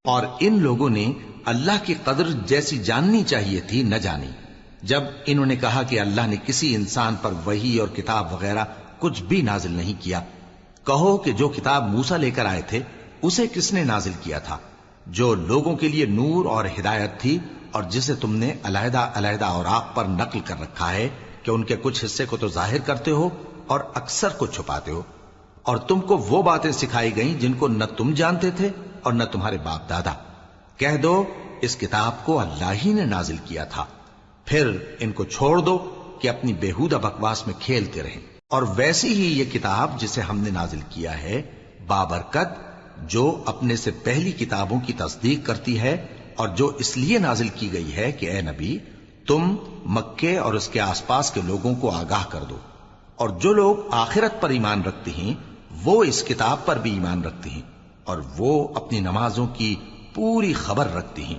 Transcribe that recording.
اور ان لوگوں نے اللہ کی قدر جیسی جاننی چاہیے تھی نہ جانی، جب انہوں نے کہا کہ اللہ نے کسی انسان پر وحی اور کتاب وغیرہ کچھ بھی نازل نہیں کیا۔ کہو کہ جو کتاب موسیٰ لے کر آئے تھے اسے کس نے نازل کیا تھا؟ جو لوگوں کے لیے نور اور ہدایت تھی، اور جسے تم نے علیحدہ علیحدہ اوراق پر نقل کر رکھا ہے کہ ان کے کچھ حصے کو تو ظاہر کرتے ہو اور اکثر کو چھپاتے ہو۔ اور تم کو وہ باتیں سکھائی گئیں جن کو نہ تم جانتے تھے اور نہ تمہارے باپ دادا۔ کہہ دو اس کتاب کو اللہ ہی نے نازل کیا تھا، پھر ان کو چھوڑ دو کہ اپنی بیہودہ بکواس میں کھیلتے رہیں۔ اور ویسی ہی یہ کتاب جسے ہم نے نازل کیا ہے بابرکت، جو اپنے سے پہلی کتابوں کی تصدیق کرتی ہے، اور جو اس لیے نازل کی گئی ہے کہ اے نبی تم مکے اور اس کے آس پاس کے لوگوں کو آگاہ کر دو، اور جو لوگ آخرت پر ایمان رکھتے ہیں وہ اس کتاب پر بھی ایمان رکھتے ہیں، اور وہ اپنی نمازوں کی پوری خبر رکھتے ہیں۔